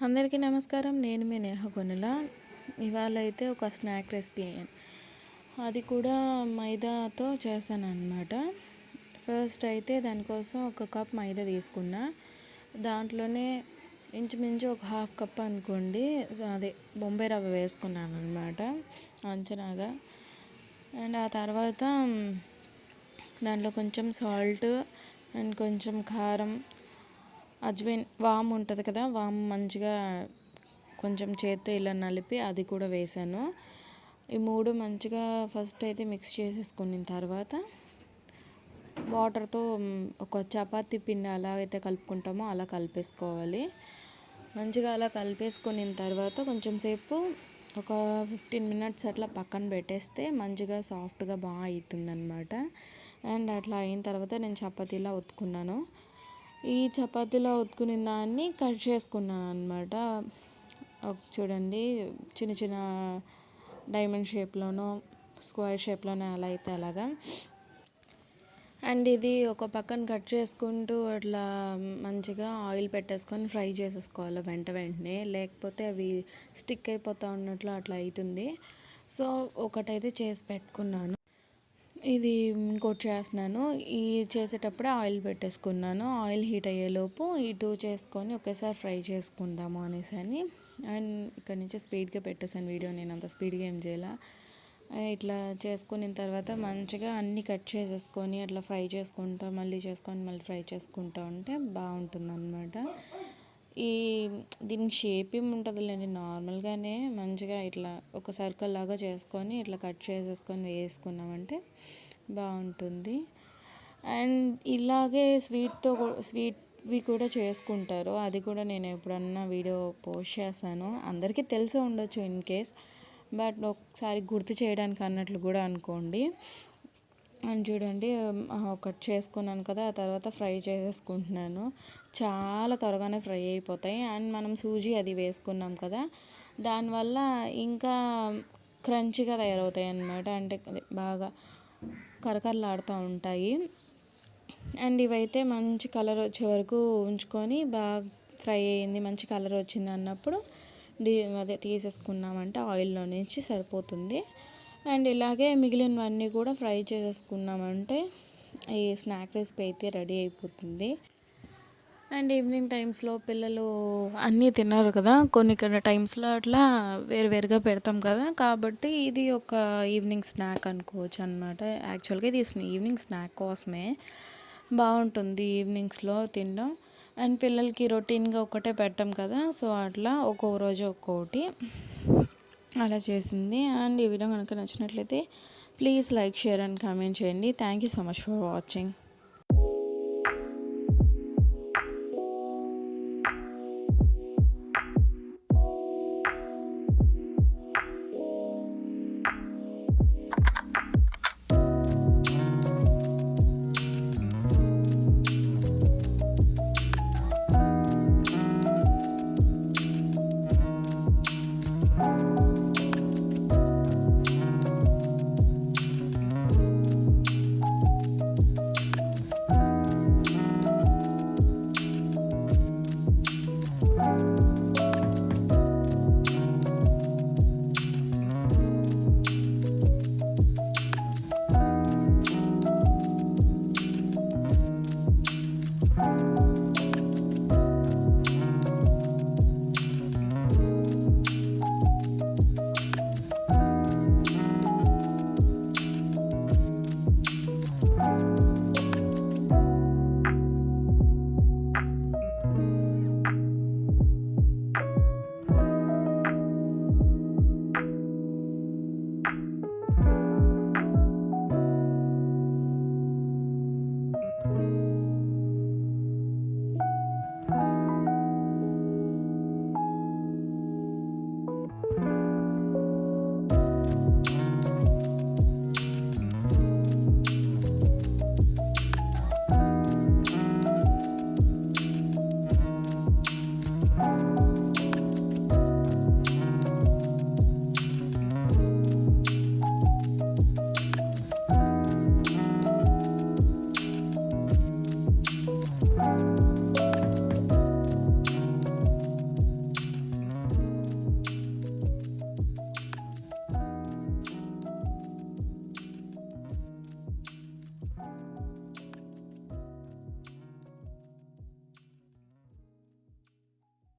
అందరికీ నమస్కారం. నేను మీ నేహ గొనెల. ఇవాళ అయితే ఒక స్నాక్ రెసిపీ, అది కూడా మైదాతో చేశాను అన్నమాట. ఫస్ట్ అయితే దానికోసం ఒక కప్ మైదా తీసుకున్నా. దాంట్లోనే ఇంచుమించు ఒక హాఫ్ కప్ అనుకోండి, అదే బొంబాయి రవ్వ వేసుకున్నాను అన్నమాట అంచనాగా. అండ్ ఆ తర్వాత దాంట్లో కొంచెం సాల్ట్ అండ్ కొంచెం కారం, అజ్వైన్, వాము ఉంటుంది కదా, వాము మంచిగా కొంచెం చేత్తో ఇలా నలిపి అది కూడా వేసాను. ఈ మూడు మంచిగా ఫస్ట్ అయితే మిక్స్ చేసేసుకున్న తర్వాత వాటర్తో ఒక చపాతీ పిండి ఎలా అయితే కలుపుకుంటామో అలా కలిపేసుకోవాలి. మంచిగా అలా కలిపేసుకున్న తర్వాత కొంచెం సేపు ఒక 15 మినిట్స్ అట్లా పక్కన పెట్టేస్తే మంచిగా సాఫ్ట్గా బాగా అవుతుందన్నమాట. అండ్ అట్లా అయిన తర్వాత నేను చపాతీలా ఒత్తుకున్నాను. ఈ చపాతీలో ఒత్తుకున్న దాన్ని కట్ చేసుకున్నాను అన్నమాట. చూడండి, చిన్న చిన్న డైమండ్ షేప్లోనో స్క్వేర్ షేప్లోనో ఎలా అయితే అలాగా. అండ్ ఇది ఒక పక్కన కట్ చేసుకుంటూ అట్లా మంచిగా ఆయిల్ పెట్టేసుకొని ఫ్రై చేసేసుకోవాలి వెంటనే, లేకపోతే అవి స్టిక్ అయిపోతూ ఉన్నట్లు అట్లా అవుతుంది. సో ఒకటైతే చేసి పెట్టుకున్నాను. ఇది ఇంకోటి చేస్తున్నాను. ఈ చేసేటప్పుడే ఆయిల్ పెట్టేసుకున్నాను. ఆయిల్ హీట్ అయ్యేలోపు ఈ టూ చేసుకొని ఒకేసారి ఫ్రై చేసుకుందాము అనేసి అని. అండ్ ఇక్కడ నుంచి స్పీడ్గా పెట్టేసాను వీడియో. నేను అంత స్పీడ్గా ఏం చేయాల. ఇట్లా చేసుకున్న తర్వాత మంచిగా అన్నీ కట్ చేసేసుకొని అట్లా ఫ్రై చేసుకుంటా మళ్ళీ ఫ్రై చేసుకుంటూ ఉంటే బాగుంటుంది అన్నమాట. దీనికి షేప్ ఏమి ఉంటుందిలేండి, నార్మల్గానే మంచిగా ఇట్లా ఒక సర్కిల్ లాగా చేసుకొని ఇట్లా కట్ చేసేసుకొని వేసుకున్నామంటే బాగుంటుంది. అండ్ ఇలాగే స్వీట్వి కూడా చేసుకుంటారు. అది కూడా నేను ఎప్పుడన్నా వీడియో పోస్ట్ చేశాను. అందరికీ తెలిసి ఉండొచ్చు ఇన్ కేస్, బట్ ఒకసారి గుర్తు చేయడానికి అన్నట్లు కూడా అనుకోండి. అండ్ చూడండి, ఒకటి చేసుకున్నాను కదా, ఆ తర్వాత ఫ్రై చేసేసుకుంటున్నాను. చాలా త్వరగానే ఫ్రై అయిపోతాయి. అండ్ మనం సూజీ అది వేసుకున్నాం కదా, దానివల్ల ఇంకా క్రంచీగా తయారవుతాయి అన్నమాట. అంటే బాగా కరకరలాడుతూ ఉంటాయి. అండ్ ఇవైతే మంచి కలర్ వచ్చే వరకు ఉంచుకొని బాగా ఫ్రై అయ్యింది, మంచి కలర్ వచ్చింది అన్నప్పుడు అదే తీసేసుకున్నామంటే ఆయిల్లో నుంచి సరిపోతుంది. అండ్ ఇలాగే మిగిలినవన్నీ కూడా ఫ్రై చేసేసుకున్నామంటే ఈ స్నాక్ రెసిపీ అయితే రెడీ అయిపోతుంది. అండ్ ఈవినింగ్ టైమ్స్లో పిల్లలు అన్నీ తిన్నారు కదా, కొన్ని టైమ్స్లో అట్లా వేరువేరుగా పెడతాం కదా, కాబట్టి ఇది ఒక ఈవినింగ్ స్నాక్ అనుకోవచ్చు అనమాట. యాక్చువల్గా ఇది ఈవినింగ్ స్నాక్ కోసమే బాగుంటుంది ఈవినింగ్స్లో తినడం. అండ్ పిల్లలకి రొటీన్గా ఒకటే పెట్టాం కదా, సో అట్లా ఒక్కొక్క రోజు ఒక్కొక్కటి అలా చేసింది. అండ్ ఈ వీడియో కనుక నచ్చినట్లయితే please like, share and comment చేయండి. Thank you so much for watching.